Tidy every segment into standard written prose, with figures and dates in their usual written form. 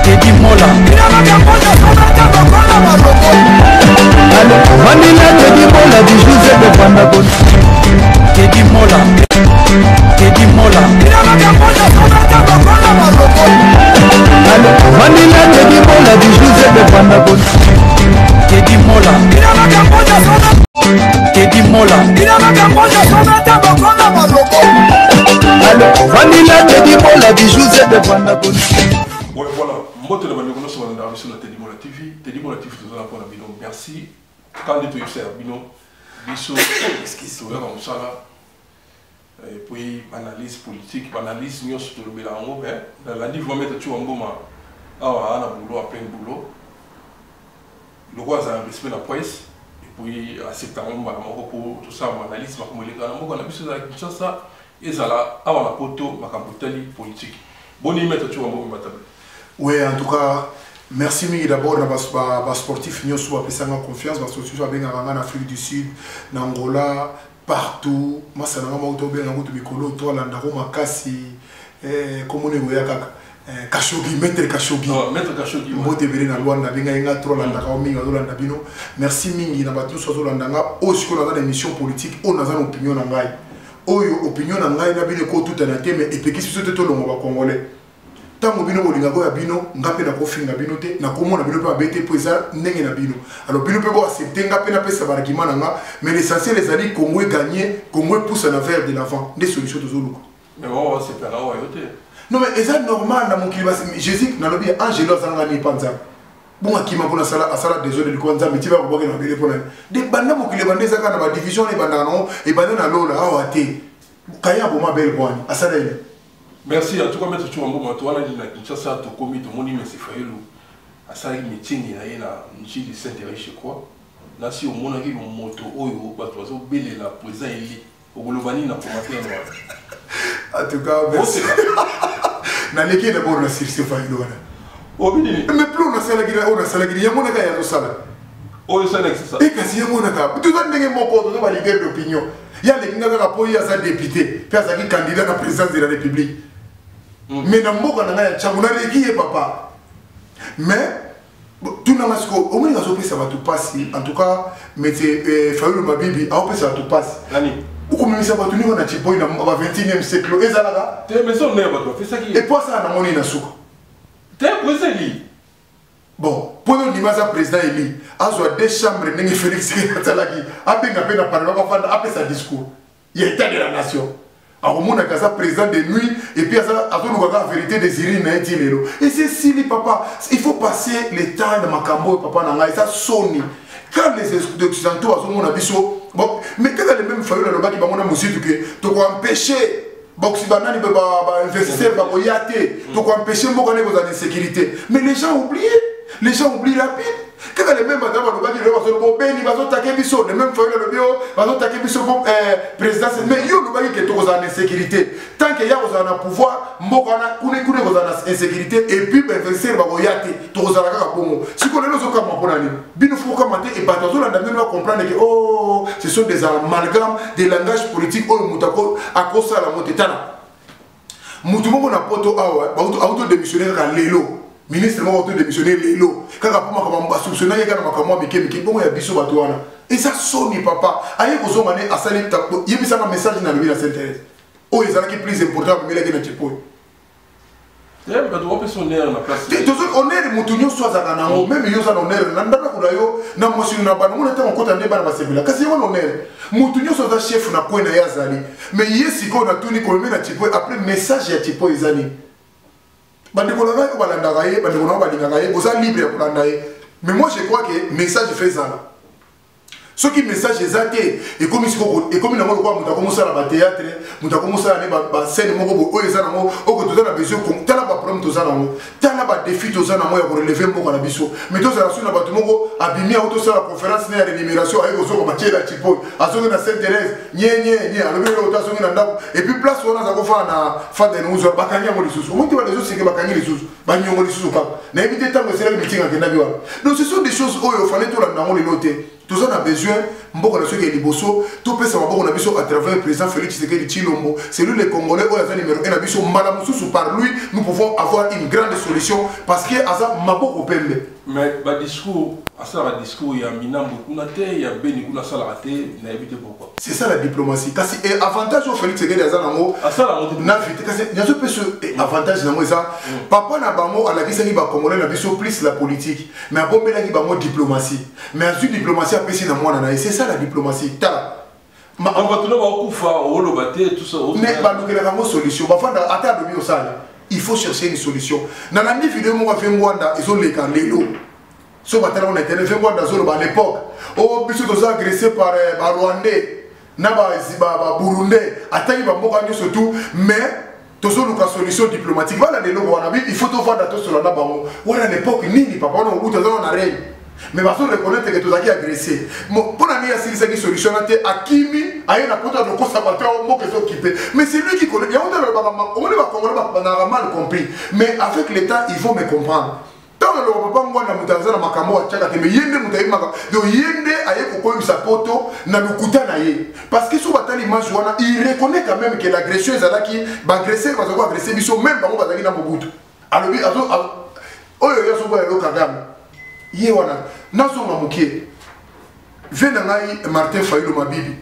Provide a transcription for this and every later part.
Teddy Mola Vanilla Teddy Mola di Giuseppe Pandabon Teddy Mola Teddy Mola Vanilla Teddy Mola di Giuseppe Pandabon Teddy Mola Teddy Mola Vanilla Teddy Mola di Giuseppe Pandabon. Ouais, voilà. Moi, je vais sur la Teddy Mola TV. Teddy Mola TV, tout ça, pour Bino. Merci. Quand tu es faire Bino, Bisso, qu'est-ce que comme ça là. Et puis, analyse politique, analyse nous sur le bilan. Dans la livre, on va mettre tout en moment. Ah, on a un boulot, plein de boulot. Le roi a un respect de la presse. Et puis, à septembre, on va pour tout ça, on analyse, on va on a vu ça dans ça. Et ça là, avant la photo, on va politique. Bon, il met tout en moment. Oui, en tout cas, merci d'abord à sportif nous soit confiance parce que tu sois bien en Afrique du Sud, en Angola, partout. Moi, ça n'a pas été bien en Mikolo, toi, l'Andaro, Makassi, comme on est Kashogi, maître Kashogi. Maître Kashogi. Mbote bere na Luanda, benga inga trop l'Andaka, ominga Lolanda bino. Merci mingi na batu sozo l'Andanga. Aussi qu'on a des émissions politiques, on a une opinion en gaï. Oyo opinion en gaï na bine ko tout en até, mais et puis qui se fait tout le monde congolais. Tango bino bolinga ya bino ngape na kofinga bino te na komona bino pa bete pesa ndenge na bino alors bino pe bo accepter ngape na pesa baragima nanga mais l'essentiel les alliés Congo gagner Congo pousse en vers de l'avant des solutions de zoluko mais on va se faire là yote non mais c'est normal na mokili basi Jésus na lobi angelo zanga ni panza bon akima pona sala asala désolé le kwanza mais tu vas boka na bele pona de banda mokili bande zaka na ba division les banda non et banda na lola awate kaya boma belle bonne asala ile. Merci, en tout cas, mettre tout en moment, toi, là, tu as ça, tu as commis, tu as mis, mais c'est fait, à ça, il me tient, il y a une chine de s'intérêt, je crois. Là, si on a une moto, oh, parce que tu as belle la présent, il est au Golovani, n'a pas maté en tout cas, merci. Dans l'équipe d'abord, on a sur ce faille, oh, bien, mais plus on a ça, on a ça, il y a mon gars, il y a tout ça. Oh, ça, c'est ça. Et quasi, il y a mon gars, tout ça, n'est pas mon pote, on va leader d'opinion. Il y a les gens qui ont appuyé à sa député, puis à sa candidat à la présidence de la République. Mais dans le monde, on a dit papa. Mais, tout le monde, au moins, ça va tout passer. En tout cas, mais c'est Fayoulou Mabibi, ça va tout passer. Ou comme ça va tout niveau, on a dit, il y a 21e siècle. Et ça là, et pour ça, on a mis un souk. T'es président. Bon, pour nous dire ça, président Eli, à deux chambres, il y a Félix Katsalaki, après sa discours. Il y a état de la nation. Alors, on a ça président de nuit, et puis ça, à tout la vérité des Irines, et c'est si, papa, il faut passer le temps de Makambo, papa, et ça sonne. Quand les Occidentaux, à ce moment, bon, mais quand les mêmes familles, le bas qui va m'en musique, tu dois empêcher. Si tu investisseur, tu dois empêcher de sécurité. Mais les gens oublient. Les gens oublient rapide. Quand les mêmes madame les mêmes familles le président, mais il y a une insécurité. Tant qu'il y a un pouvoir, il y a une insécurité et puis investir si on est et comprendre que oh, ce sont des amalgames des langages politiques à cause de la montée. Moutoumou na poto awa, auto démissionnaire à l'élo. Ministre m'a auto démissionnaire l'élo. Quand on a soupçonné, il y a un bon biso batouana. Et ça sonne papa. Aïe, vous avez à salir tapo. Il y a un message dans le ville à Saint-Thérèse. Oh, ils ont qui plus important que les gens qui ont on est mutunyo soit à Nango, même yo ça honneur, nanda kulayo, na moshi na bana, on était en côté de bana basebila. Kasi on honneur. Mutunyo soit chef na point na yazali. Mais yesi ko na tuni ko na tipo après message ya tipo izani. Bande ko na ko balanda gaye, bande ko na balinga gaye, oza libre pour landa. Mais moi je crois que message fait ça là. Ce qui message est athée et comme il n'a pas de commencer à la théâtre, il a commencé à la scène, il a besoin de t'as pas problème tous en t'as pas défi tous en pour relever un peu la biseau. Mais tous en sur la bâtiment, abîmé auto sur la conférence n'est à l'énumération avec aux autres matières à Chipo, à son à Sainte-Thérèse, à l'autre et puis place où on a fait des nous, Bakania Morissus. Au moins tu vas les autres, c'est que Bakania les sous, Bagnon Morissus. N'invitez pas de c'est le meeting à Kenabiwa. Donc ce sont des choses où il fallait tout la dans les lotés. Tous on a besoin, beaucoup de ceux qui sont liboso, tout peut savoir qu'on a besoin à travers le président Félix Tshisekedi Tshilombo. C'est lui le Congolais, où il y a numéro 1, besoin Malamoussou par lui, nous pouvons avoir une grande solution parce que Asa Maboko Pembe. Mais le discours, il y a Minambo Kunate, il y a Beni Kuna Salarate, il n'a évité pourquoi. C'est ça la diplomatie. Et avantage au Félix Tshisekedi Azanango, il y a ce avantage, papa n'a pas mot à la question du Congolais, n'a pas plus la politique, mais à bon il y a diplomatie. Mais à cette diplomatie, c'est ça la diplomatie. On va tout le monde tout ça. Mais il solution. Il faut chercher une solution. Dans la vidéo, on va faire ils ont les candidates. Ce matin, on était à l'époque. Oh, ils sont agressés par Rwandais, Burundais, surtout, mais tous ont une solution diplomatique. Voilà les lois, il faut tout faire sur la Nabamo. Voilà l'époque, Nini, papa, on a rien. Mais parce qu'on reconnaît que tu as agressé. Pour la une solution, Akimi a une apporte de conservateur au mot que occupé. Mais c'est lui qui connaît. On a mal compris. Mais avec l'État, ils vont me comprendre. Tant que le papa m'a dit que makambo a tchaka mais yende mutayi maka do yende aye ko sa poto na lukuta na ye parce que sur batali manjwana il reconnaît quand même que l'agression est là qui va agresser parce qu'on agresser biso même bango bazaki na bobutu alobi azo oyo yaso boya lo kagame ye wana nazo ngamukie vena ngai Martin Fayulu Mabibi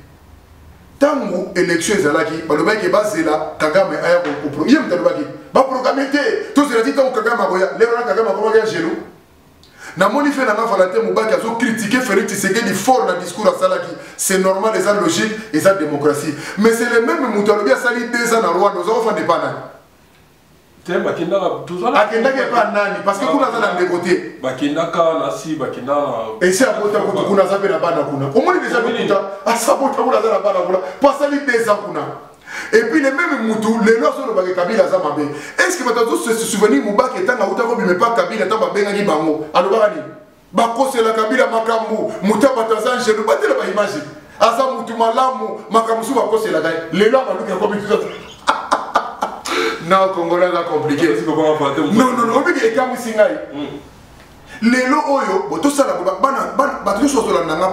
tangu élection ezalaki balobaki bazela Kagame aya ko yem talobaki ba programmer te to zela dit tangu Kagame akoya lero na Kagame akoya jelo na moni fait na Valentin Mubaki azo critiquer Félix Tshisekedi fort na discours à salaki c'est normal et ça logique et ça démocratie mais c'est le même mutalobi asali 2 ans na Rwanda ozo fa dépana akendaki epa nani parce que kuna aza na ndekote esi abota kutu kuna aza mpe na bana kuna omoni deja kuta asabota kuna aza na bana kuna po asali 2 ans kuna et puis le même mutu lelo azolobaka Kabila aza mabe est ce que bato se souvenir Mubaki etanga uta kobima epa Kabila ata babengaki bango alobaka nini bakosela Kabila makambo mutu bato aza ngelu batela baimage aza mutu malamu makambo su bakoselaka lelo abaluki akomi non, Congolais là compliqué. Non, non, non, mais il y a Lelo Oyo, tout ça,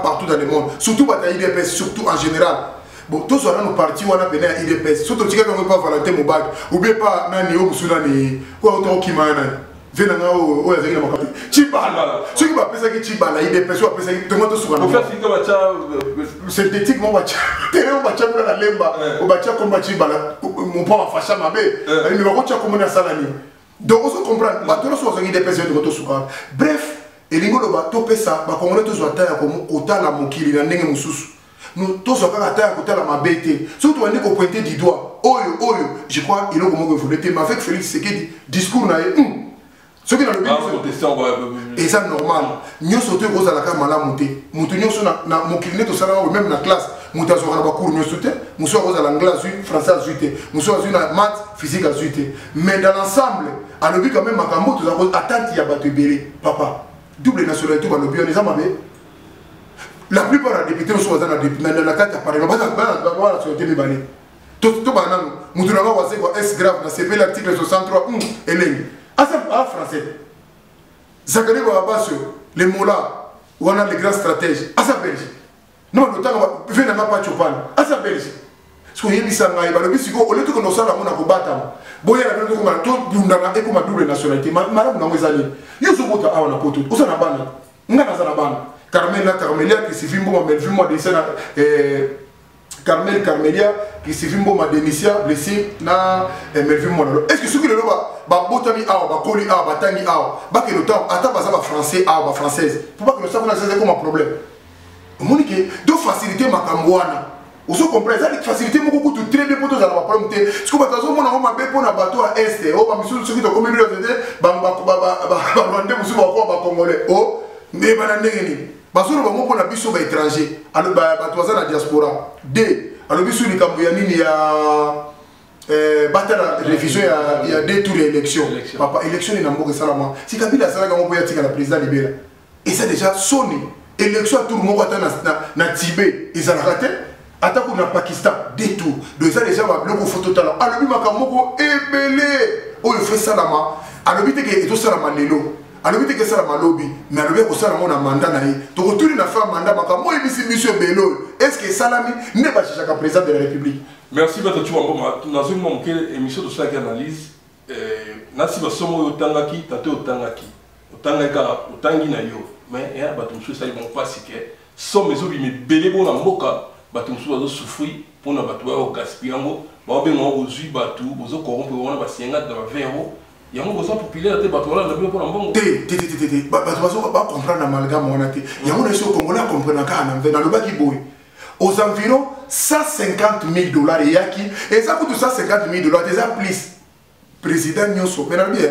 partout dans le monde, surtout dans l'IDPS, surtout en général. Bon, tous nos partis, on a péné à l'IDPS, surtout si on ne pas Valentin Mubaki, ou bien pas Nani Omusunani, ou autant qui m'a venanga o ya zaki makapi chibala soki ba pesa ki chibala ide peso pesa ki tomato suka au fait fika bacha synthétique mo bacha tere mo bacha na lemba o bacha komba chibala mon pas facha mabe mais ba ko cha komona salani donc on se comprend ba to so zaki ide peso tomato suka bref elingo lo ba to pesa ba kongole to zo ataya ko otala mokili na ndenge mususu nous tous on a atteint à côté de ma bête surtout on est au pointé du doigt oyo je crois il a comment vous voulez mais avec Félix Tshisekedi discours na ce qui est dans le pays, et ça normal. Nous sommes tous à la caméra monter. Nous sommes na mokilné to sala même na classe. Nous sommes à la cour nous sommes. Nous sommes à l'anglais français à nous sommes à maths physique à mais dans l'ensemble, à l'objet quand même makambo tu as attente ya bato belé. Papa, double nationalité ba lobi on les a mabé. La plupart des députés sont dans la carte par exemple ba nationalité mibale. Tout banano, nous devons voir c'est S grave na CP l'article 63 eleng. Ah, français. Zachary Babasio, les mots-là, où on a les grands stratèges. Ah, ça belge. Non, le temps, on va pas chopan. Ah, ça belge. Ce qu'on y a dit, ça n'a pas de au lieu de nous savoir, on a combattu. Boya, on a tout comme double nationalité. Madame, on a des années. Il y a ce qu'on a pour tout. On a la bande. On a la bande. Carmelia, qui s'est vu, moi, mais vu moi, des scènes. Carmelia qui s'est vu ma démission blessé na Melvin Monalo. Est-ce que ce qui le ba botami a ba koli a ba tangi a ba que le temps attends ba ça ba français a ba française pour pas que le savoir c'est comme un problème. Monique de faciliter ma kamwana. Vous comprenez ça faciliter beaucoup tout très bien pour tous à la problème té. Ce que ba tazo mona ma be pour na bateau à est o ba misu ce qui to comme le ba rwandais musu ba ko ba congolais oh mais ba na ndengeni basolo bango mpona biso baétranger bato baza na diaspora d alobi so likambo ya nini ya batala révision ya deux tours ya élection papa élection ni na mboka esalama si Kabila asalaka yango mpo ya tika na président libela eza déjà soni élection ya tour moko ata na Tibet ezalaka te ata kuna na Pakistan deux tours donc eza déjà babiloko fo totala alobi makambo moko ebele oyo fe salama alobi teke ezosalama lelo alobi te que ça la malobi mais alobi ko ça na mandat na ye to ko tuli na fa mandat makambo ebisi biso belo est-ce que salami ne ba chaka président de la République. Merci Maître Chouamboma. Dans une moment quelle émission de ça qui analyse nasi ba somo otangaki tato otangaki otangi na yo mais ya ba tumsu ça ils vont pas si que somme ezobi me belé bona mboka ba tumsu bazo souffrir pour na bato au gaspillango ba be ngo ozui batu bozo corrompre wana ba sienga dans 20 €. Il y a un besoin populaire de bateau là, le pour un bon. Bateau va comprendre l'amalgame on a été. Il y a un issue congolais comprendre dans le bas qui bouille. Aux environs 150 000 $. Et ça coûte 150 000 $. Déjà plus. Président Nyoso. Mais bien.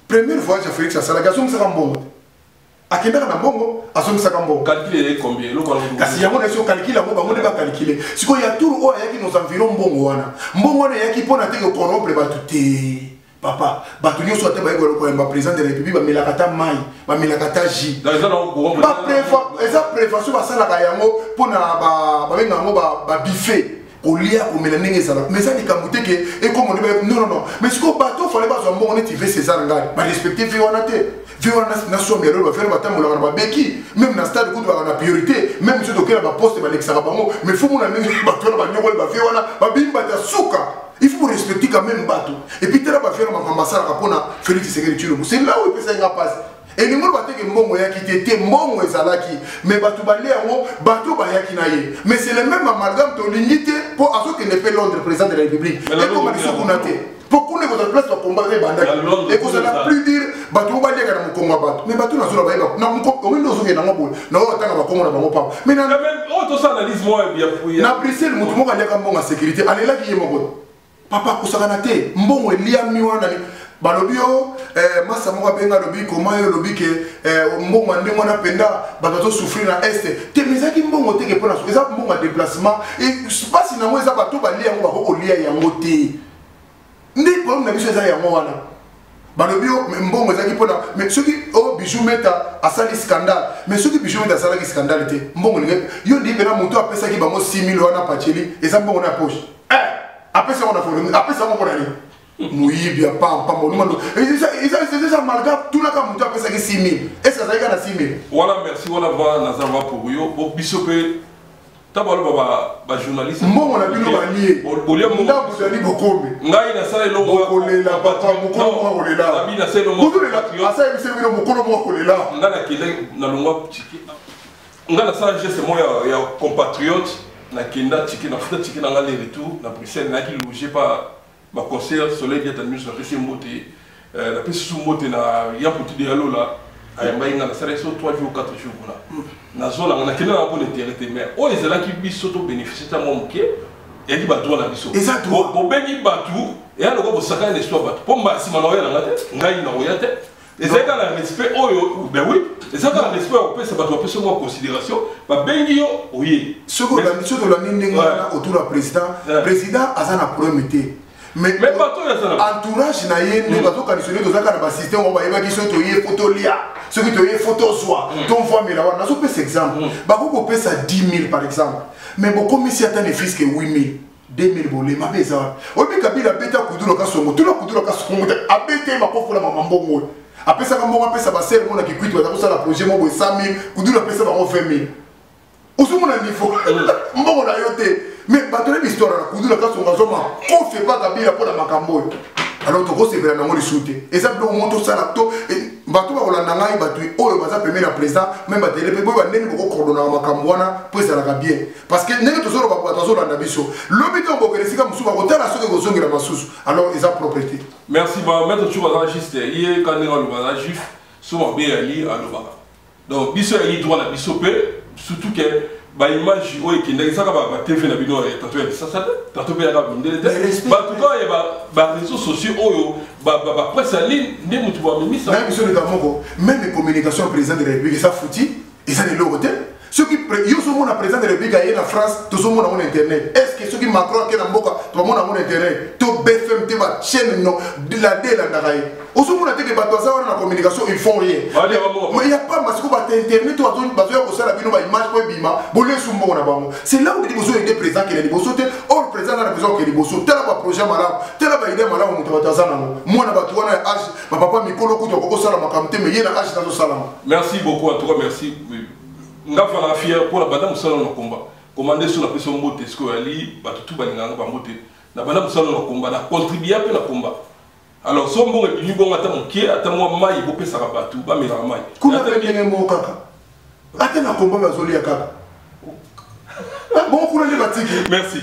Première fois, j'ai fait que ça la gazon, ça va bon. À quel moment bon, à son sacambo. Calculer combien? Parce qu'il y a un issue calcul, on ne va pas calculer. Si il y a tout le qui nos environs bon. Bon, il y a qui pour natter au corrompre les batoutés. Papa, batunyo soit te baïgo le président de la République, ba melakata mai, ba melakata ji. Dans les ans on ba préfation ba sala kayango pona ba benga ngo ba biffé. Olia ko melanenge sala. Mais ça ni kamute ke et comme on dit non. Mais ce qu'on bateau fallait pas so bon on est César ngai. Ba respecter vie on a te. Vie on a na so mbelo ba faire ba tamola ba beki. Même na stade ko ba na priorité, même si to kela ba poste ba lexara bango, mais faut mon amener ba to ba nyoko ba vie wana ba bimba ta suka. Il faut respecter quand même bateau. Et puis, tu vas faire ma ambassade à Félix Tshisekedi. C'est là où il peut s'en passer. Et les gens qui ont été qui mais bateau qui mais c'est le même amalgame de l'unité pour que ne peut Londres président de la République. Et comme ils sont connectés. Pourquoi ne vous place pour combattre les bandits? Et que ça n'a plus dire bateau va dire que nous combattons. Mais bateau n'a pas dit non, nous sommes dans le non, on pas. Mais dans analyse moi bien. Na Bruxelles, nous avons dit que sécurité. Allez là qui est mon papa kusakanate mbongo elia miwana ni balobio masa mo benga lobi koma yo lobi ke mbongo ndemo na penda bato souffrir na est te mezaki mbongo te ke pona so eza mbongo déplacement et passe na mo eza bato balia ngo bako lia yango te ndi problème na biso eza yango wana balobio mbongo ezaki pona mais soki o bijou meta asali scandale mais soki bijou meta asali scandale te mbongo nge yo ndi pena moto apesa ki bango 6 000 wana pacheli eza mbongo na poche. Après ça, on a fait après ça, on a dit oui, bien, pas, et c'est déjà malgré tout le monde a fait 6 000. Est-ce que ça a 6 000? Voilà, merci, voilà, Nazava pour vous. Au Bissopé, Tabalo Baba, journaliste. Moi, on a vu le lié. On a vu le beaucoup. Ngai na sala lo kolela papa mukolo mwa kolela. Abi na sala lo mwa. Asa ebise bino mukolo mwa kolela. Ngana kile na longwa tiki. Ngana sala geste moya ya compatriote. Na kenda tiki na futa tiki na ngale retour na Bruxelles na ki logé par ma conseillère Soleil Diatanus na pesi mbote na pesi su mbote na ya puti de yalo la ayamba inga na sala so 3 jours 4 jours kuna na zona na kenda na bonne intérêt mais o ezala ki biso to bénéficier ta momke ya ki bato na biso exactement bo bengi batu et alors ko saka ne soit batu pomba si manoya na ngate ngai na oyate et c'est dans le respect oh ben oui et c'est dans le respect on peut se battre un peu sur moi considération bah bengi oui ce que la mission de la ninga autour du président azana prometté mais bateau entourage na ye ne bateau conditionné dans un système on va y qui to ye photo lia ce qui to ye photo soit ton voix mais là on a so peut exemple bah ko peut ça 10 000 par exemple mais beaucoup monsieur attend les fils que 8 000 2000 bolé ma beza obi kabila beta kuduro kasongo tout le kuduro kasongo abete ma pofola mama mbongo. Après ça, quand on appelle ça, c'est le monde qui quitte, on a projet, on a 100 000, on a 20 000. Où est-ce qu'on a dit faut on a yoté. Mais bateau l'histoire, on a on fait pas Kabila pour la Macambo. Alors, tu sais, c'est vraiment le soutien. Et ça, on monte ça là, bateau va la nangai, bateau, oh, le bazar permet la président, même bateau, les people, on n'est pas coordonné à Macambouana, pour ça la bien. Parce que n'est-ce toujours pas attention dans la mission. Le but on va laisser comme souvent, on a la seule chose qui est la massousse. Alors, ils ont propriété. Merci, maître Choubaza, juste hier, quand on est dans le juif, souvent bien ali à l'Obaga. Donc, biso yi droit la biso surtout que ba image o ekende ça ba TV na bino tato ya ça tato be ya ba ndele ba tout cas ya ba réseaux sociaux oyo ba presse en ligne ne mutu ba mimi ça même biso le kamoko même les communications président de la République ça fouti et ça ne l'autre ceux qui yo so mona président de la République aye na France to so mona mon internet est-ce que ceux qui Macron ke na mboka to mona mon internet to BFM te ba chaîne non de la ndakaye o so mona te ke bato ça na communication ils font rien mais il y a pas parce que ba internet to bazo ya ko sala bino ba image ko bima bolé sumbo na bango c'est là où liboso est président que liboso te or président na besoin que liboso tela ba projet malamu tela ba idée malamu muto bataza na mo na bato wana âge ba papa mikolo kuto ko sala makamte mais yena âge na zo sala. Merci beaucoup en tout cas merci. Nga fana fier pour la madame sala no combat commander sur la pression mbote ce que ali bato tout baninganga ba mbote na madame sala no combat na contribuer peu na combat alors so mbongo ebini bongo ata mokie ata mwa mai bo pesa ka bato ba mera mai kuna pengene mo kaka ata na combat bazoli ya kaka bon kuna le batiki merci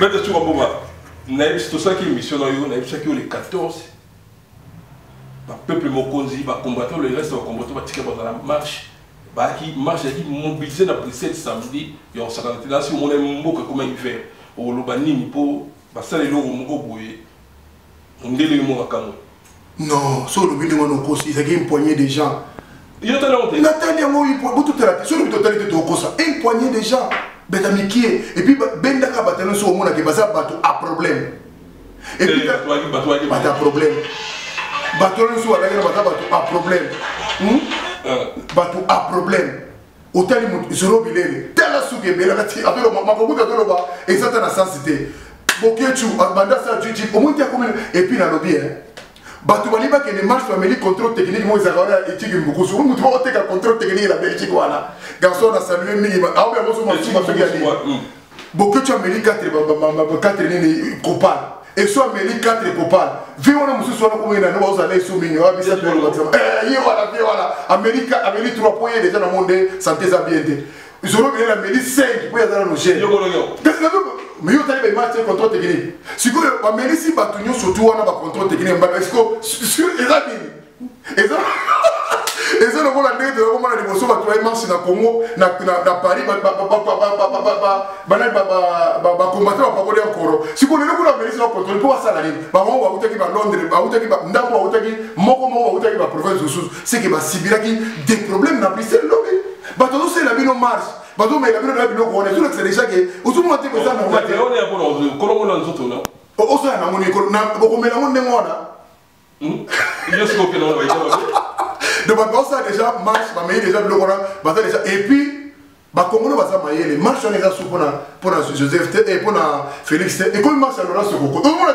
mais tu komba na tout ça qui mission na yo na chaque les 14 ba peuple mokonzi ba combattre le reste ba combattre ba tika ba la marche bah qui marche qui mobilisé dans Bruxelles samedi et on s'est rendu là si on est mboka comme hiver au lobanini pour passer les lots au boye on délai le mot à Cameroun non sur le bilan on aussi c'est une poignée de gens il y a tellement de Nathalie moi il pour tout la sur le totalité de Okosa une poignée de gens betamikie et puis benda ka batana sur mona ke basa bato a problème et puis bato a problème bato le sur la bato a problème bato a problème otali mutu zoro bilele tala suke bela kati atolo makobuta tolo ba exacta na sensité bokechu banda sa juji omonti akomi et puis na lobby bato baliba que les marches famille contrôle technique mo zakara etiki mbukusu mutu ba oteka contrôle technique la Belgique wana garçon na saluer mingi ba abe moso mo tuma feki ali bokechu ameli 4 nini copal et soit ameli 4 copal vi wana musu sona ko ngena no ba so mingi wa bisa to voilà Amérique 3 points déjà dans le monde santé ça bien été ils auront bien Amérique 5 pour dans nos chaînes mais yo tali ba match contrôle technique si ko Amérique si batunyo surtout on a ba contrôle technique ba est-ce que sur et ça le rôle de comment la dévotion va trouver marche na Congo na Paris ba combattre ba ko encore si ko le ko la Amérique na contrôle pour ça la ligne ba on va utaki ba Londres ba utaki ba ndambo ba utaki moko ba utaki ba province sous c'est que ba sibiraki des problèmes na Bruxelles lobby ba tout c'est la bino marche ba tout mais la bino na bino ko on est tout c'est déjà que au tout monter ça normal on est pour Colombo na nzoto na o ça na moni ko na ko mela mon ngona il est ce que non de ça déjà marche ba mais déjà le Coran ba déjà et puis ba Congolais ba ça maïe marche on est là pour na Joseph et pour na Félix et comme marche alors ce coco tout le monde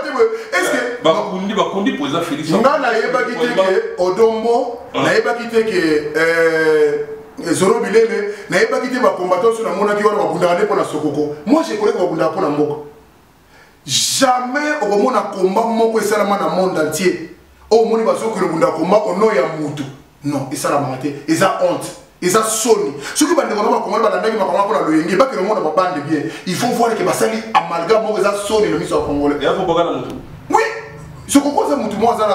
est-ce que ba kundi président Félix ngana yeba kité que Odombo na yeba kité que Zoro Bilele na yeba kité ba combattant sur la monaki wana ba bundane pour na sokoko moi je connais ba bundana pour na mboko jamais au moment na combat moko esalama na monde entier au moni ba zo que le bundana combat au nom ya mutu non, et ça la maté, et ça honte, et ça sonne. Ce qui va nous dire comment on va nous comment on va le yengi, pas que le monde va bande bien. Il faut voir que basali amalgame moi ça sonne le mission congolais. Et faut pas la moto. Oui. Ce qu'on cause mutu moi ça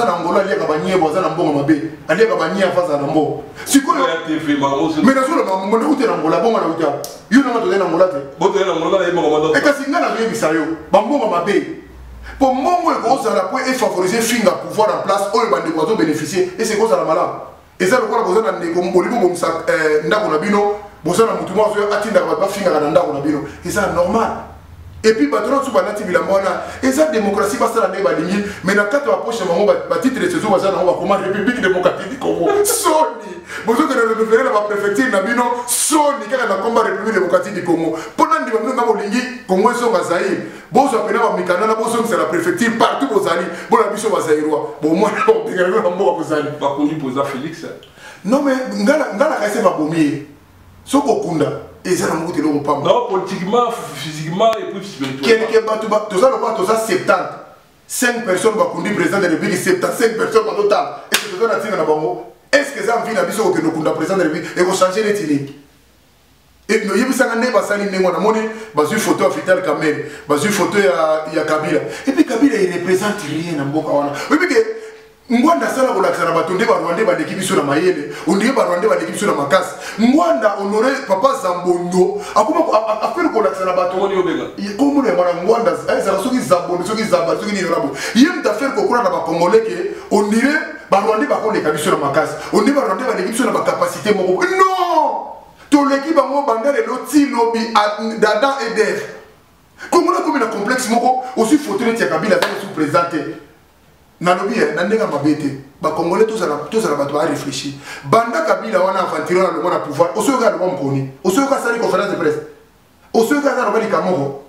na Angola lié kabanyé moi ça na mbongo mabe. Ali kabanyé en face à nambo. Si ko TV mais na solo mo na uté na Angola bongo na uté. Yo na to na Angola te. Boto na Angola na mbongo. Et kasi ngana bien bisayo. Bambongo mabe. Pour moi, il faut favoriser Finga pouvoir en place, où les bandits bénéficier, et c'est quoi ça la malade. Et ça, le quoi, vous avez des Congolais, vous avez des Nabino, vous avez des Moutouma, vous avez des Finga, et ça c'est normal. Et puis, maintenant, sous Banati Bilamona, et ça, démocratie, va ça la débaligner, mais dans 4 approches, le titre de ce jour, on va comment République démocratique du Congo. Sony, vous avez référé à la préfecture Nabino, Sony, car elle a combat République démocratique du Congo. Pendant que nous avons dit, Congo sont à Zaïre, bon, je appelle à Mikana, c'est la préfecture partout aux alliés, bon, la mission à Zaïrois. Bon, moi, on peut regarder un mot aux alliés. Pas connu pour ça, Félix. Non, mais, Ngala Kassé va bomber. Soko Kunda. Et ça, on a pas. Non, politiquement, physiquement et puis spirituellement. Quelqu'un bat tout ça, le bat tout ça, 70. 5 personnes vont conduire président de la République, 75 personnes vont total. Et c'est tout ça, est-ce que ça me fait la vision que nous conduisons président de la République et qu'on change les télés? Et nous y avons une photo de Vital Kamel, une photo de Kabila. Et puis Kabila, il représente rien dans Bokawana. Et puis Mwanda sala kolakisana batonde ba Rwanda ba l'équipe sur la mayele, on dit ba Rwanda ba l'équipe sur la makasi. Mwanda honoré papa Zambondo, akuma affaire kolakisana batonde obenga. Comme le mwana Mwanda, ça soki Zambondo, soki Zamba, soki ni rabo. Yem ta faire kokura na ba congolais que on dirait ba Rwanda ba ko l'équipe sur la makasi. On dit ba Rwanda ba l'équipe sur la capacité moko. Non! toleki bango banda lelo ti lobi d'Adam et d'Ève comme on a comme un complexe moko aussi photo de Kabila dans sous présenté na lobi na ndenga mabete ba congolais tous à la bato à réfléchir banda Kabila wana aventure na le monde pouvoir osoka le monde koni osoka sali conférence de presse osoka na robali kamoko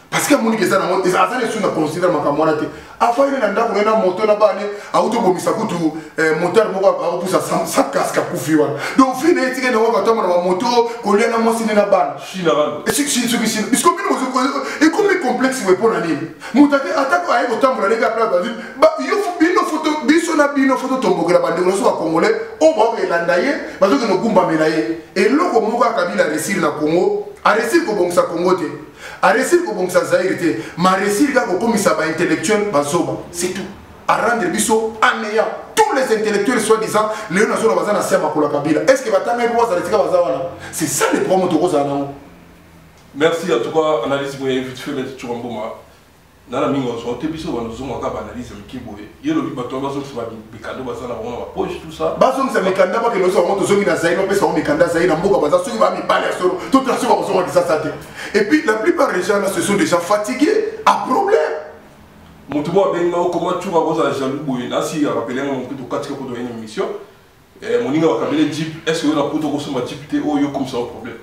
parce que mon ça na ça les sous na considère makamwana te afa ile na ndako na moto na bane auto bomisa kutu moteur moko a poussa sa casque kufiwa donc fine etike na waka tama na moto kolia na mosi na bana china bana et si parce que bino et comme complexe we pona nini mutake atako ayi kotambola les gars ba yo bino photo bino photo tombokela bande ko so congolais o ba ko elandaye bazo ke no gumba melaye et loko moko akabila resir na Congo a resir ko bongsa Congo te a réussir que bon ça zaïrité ma réussir que comme ça va intellectuel bazoba c'est tout à rendre biso anéant tous les intellectuels soi-disant les nations bazana sema ko la Kabila est-ce que batanga pour ça retika bazawana c'est ça le problème to kozana merci en tout cas analyse moyen vite fait mettre sur un bon moment nana mingo so te biso ba nous on ka analyse mikiboye yelo bi bato bazo so ba bikando bazana ba poche tout ça bazo ça mikanda ba que nous on to zongi na zaïno pesa on mikanda zaïna mboka baza soki ba mi bale solo tout la so bazo ça ça et puis la plupart des gens là se sont déjà fatigués à problème mutu mo benga comment tu vas boza jaloux boye na si rappeler mon coup de katika pour donner une mission moninga wa Kabila jeep est-ce que on a pour ko so ma jeep te o yo comme ça un problème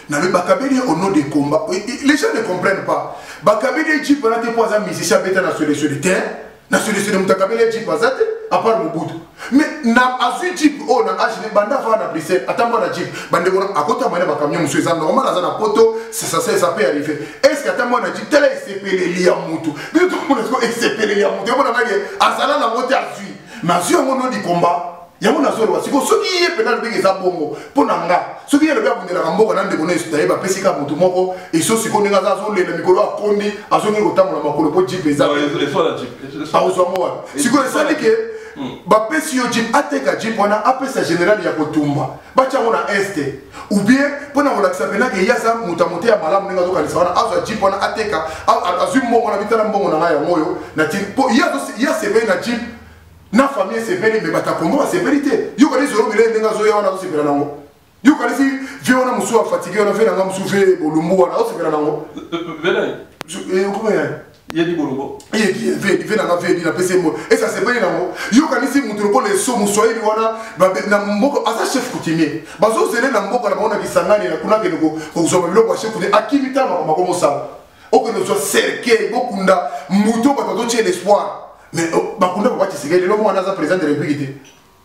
na le Bakabeli au nom des combats les gens ne comprennent pas Bakabeli jeep na te poza musicien beta na solution de terre na solution de Mutakabeli jeep azate à part Mobutu mais na azu jeep o na agine banda fa na Bruxelles attends na jeep bande ko akota mane ba camion monsieur ça normal za na poto ça peut arriver est-ce que attends na jeep tele sepele lia mutu mais tout le monde est sepele lia mutu on a dit azala na moto azu mais azu au nom du combat yango nazolo wasiko soki ye pena beke za bongo pona nga soki ye lebya bundela mboka na ndeko na esutaye ba pesika mutu moko eso siko ninga za zo le mikolo akondi azongi kotambola makolo po jeep eza eso la jeep azo mo siko esali ke ba pesi yo jeep ateka jeep wana apesa général ya kotumba bacha ngona este ou bien pona kolakisa pena ke yaza mutamote ya malamu ninga zo kanisa wana azo jeep wana ateka azu mbongo na bitala mbongo na ngaya ngoyo na jeep po ya sebe na jeep na famille c'est belle mais bata Congo c'est vérité yo kali zo bile ndinga zo ya wana so pela nango yo kali si vi wana musu fatigué wana fe nanga musu fe bolumbu wana so pela nango vela comment ya di bolumbu ve nanga ve di na pese mo et ça c'est belle nango yo kali si mutu ko le so musu ili wana na mboko asa chef coutumier bazo zele na mboko na bona kisangani na kuna ke ko zo bilo kwa chef coutumier akimita ma ko mosala o que nous soit cerqué bokunda muto batato che l'espoir mais bakunda ba tsike le lomo wana za président de la République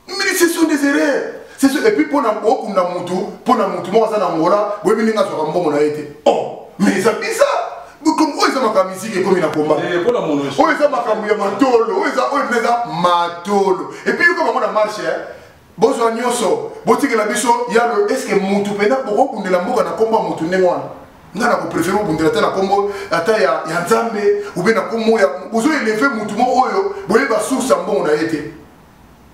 mais ce sont des erreurs c'est et puis pour na okunda mutu mo za na ngola bo bininga so mbongo na été oh mais ça bizarre comme eux ça maka musique comme ina combat pour la mono eux ça maka ya matolo eux meza matolo et puis comme on a marché bozo nyoso botike la biso ya le est-ce que mutu pena boko kundela mboka na komba mutu nengwana ngana ko préférer bundela tena kombo ata ya nzambe ou bien na kombo ya bozo élever mutu mo oyo boye ba source mbongo na été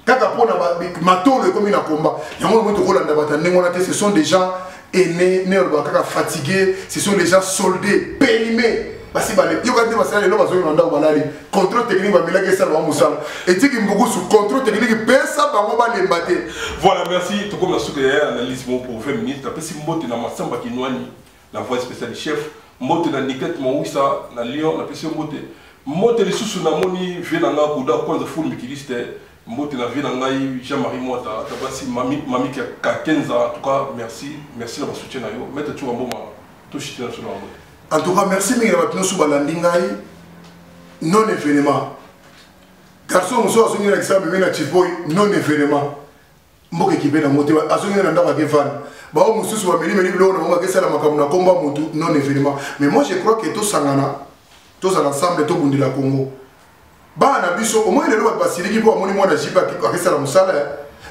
kaka pona ba matolo comme ina komba yango mo to kolanda bata nengwana te ce sont des gens aînés ne ba kaka fatigués ce sont des gens soldés périmés basi bale yo ka te basala lo bazo yonda balali contrôle technique ba milaki ça ba musala et tiki mbugu sous contrôle technique pesa bango ba lembate voilà merci to comme la souke ya analyse mon pour 20 minutes après si mbote na masamba kinwani la voix spéciale du chef mbote na niket mouissa na Lyon na pesi mbote les sous na moni venanga kuda kwanza full mikiliste mbote na venanga Jean-Marie Moata tabasi mami qui a 15 ans en tout cas merci la soutien na yo mettre tu mboma to chitena sur mbote en tout cas merci mingi na batino sou balandi ngai non événement garçon muso azongi na kisaba bimena chipoy non événement mboke kibena mote azongi na ndaka kevan ba o mususu ba meli bilo na mboka kesala makamu na komba mutu non événement mais moi je crois que to sangana tous ensemble to bundi la Congo ba na biso au moins le lo ba siliki po amoni mwana jiba ki akesala musala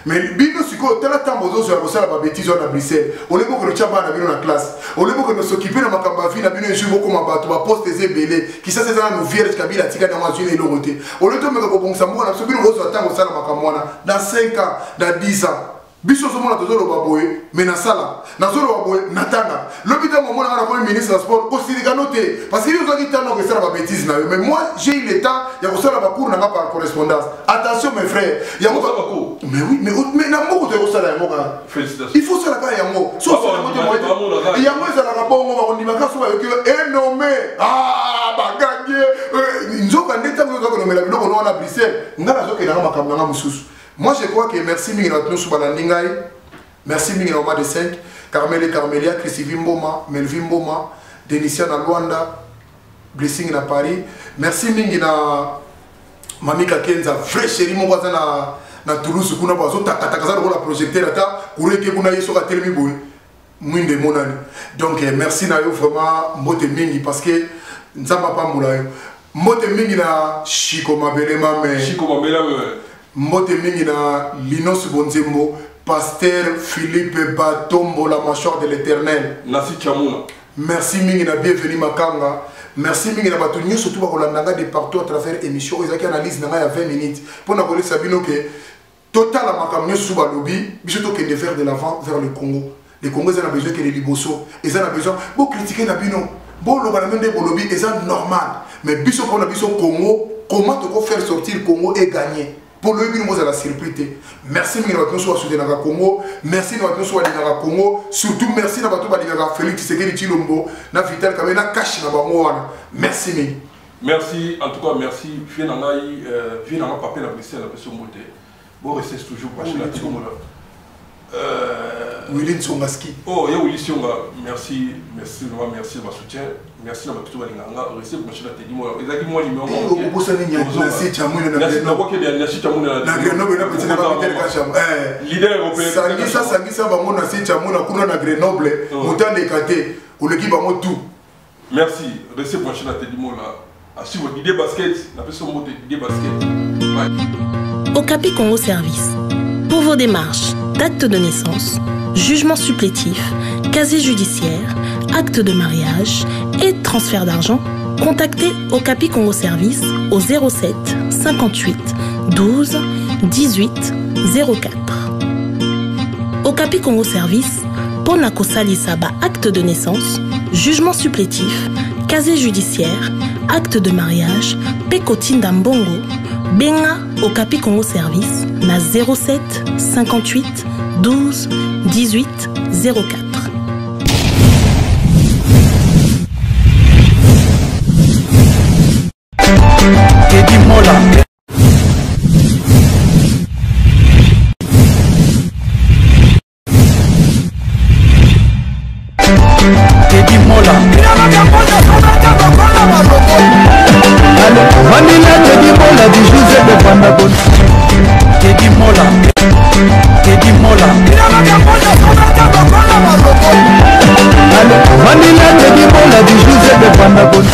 mais bino siko tala tambozo sur la musala ba bêtise na Bruxelles on est beaucoup de chamba na bino na classe on est beaucoup de s'occuper na makamba vie na bino esu beaucoup mabato ba poste ezebele qui ça c'est dans nos vierges Kabila tika na mwazine elo roté on est to meka ko bongsa mwana so bino rozo tango sala makamwana dans 5 ans dans 10 ans biso somona tozoloba boye mais nasala nazoloba boye natanga lobi ntango omona nga nakomi ministre ya sport kosilikano te parce que yo ozwaki ntango okosala babétise na yo mais moi j'ai eu le temps ya kosala bacours nanga par correspondance attention mes frères yango mais oui mais na moko to ekosala yango kaka il faut sala kaka yango yango ezalaka bongo bakondimaka so bayoki enome bagange nzoka nde ntango oza konomela biloko no wana Bruxelles nga nazokendanga makambo nanga mosusu. Moi je crois que merci mingi na tunu subalandi ngai. Merci mingi na Oma de 5, Carmel et Carmelia, Chrissy Vimboma, Melvin Mboma, Denisia na Luanda, Blessing na Paris. Merci mingi na Mamika Kenza, vrai chéri mon voisin na Toulouse kuna bazo takataza la projecteur ata kureke kuna yeso ka telemi boy. Mwinde monani. Donc merci na yo vraiment mbote mingi parce que nzamba pambula yo. Mbote mingi na Chico Mabelema mais Chico Mabelema mbote mingi na Linos Bonzembo, Pasteur Philippe Batombo, la mâchoire de l'Éternel. Nasi Chamuna. Merci mingi na bienvenue Makanga. Merci mingi na batu nyo surtout bakolandanga de partout à travers émission ezaki analyse nanga ya 20 minutes. Pour na kolesa bino que total la makam nyo sous balobi, biso to que de faire de l'avant vers le Congo. Le Congo ils ont besoin que les liboso, ils ont besoin pour critiquer na bino. Bon le gouvernement de bolobi ils ont normal. Mais biso pour na biso Congo, comment te faire sortir Congo et gagner? Pour le but, nous avons la surprise. Merci de nous avoir soutenu dans le Congo. Merci de nous avoir soutenu dans le Congo. Surtout, merci de nous avoir Félix Tshisekedi Tshilombo, na Vital Kamena Kashi na Bangoana. Merci. Merci, en tout cas, merci. Viens dans la papier la Bruxelles, la personne beauté. Bon, restez toujours pas chez la Tshilombo. Willy Tsongaski. Oh, il y a Willy Tsonga. Merci de ma soutien. Merci de ma petite balinganga. Restez pour chez la Tédimo. Et là, moi, numéro 1. Et au bout de Nasi Chamouna na Grenoble na petit na Peter Kacham. Leader européen. Sangisa bango Nasi Chamouna kuna na Grenoble. Mutande kate. Oleki bango tout. Merci. Restez pour chez la Tédimo là. À suivre l'idée basket. La personne monte l'idée basket. Okapi Congo Service. Pour vos démarches d'acte de naissance, jugement supplétif, casier judiciaire, acte de mariage et transfert d'argent, contactez Okapi Congo Service au 07 58 12 18 04. Okapi Congo Service, Ponako Salisaba acte de naissance, jugement supplétif, casier judiciaire, acte de mariage, Pekotinda Mbongo, Benga Okapi Congo Service na 07 58 12 18 04. Teddy Mola. Teddy Mola. Vanilla Teddy Mola du José de Vandabon. Teddy Mola. Teddy Mola. Vanilla Teddy Mola du José de Vandabon.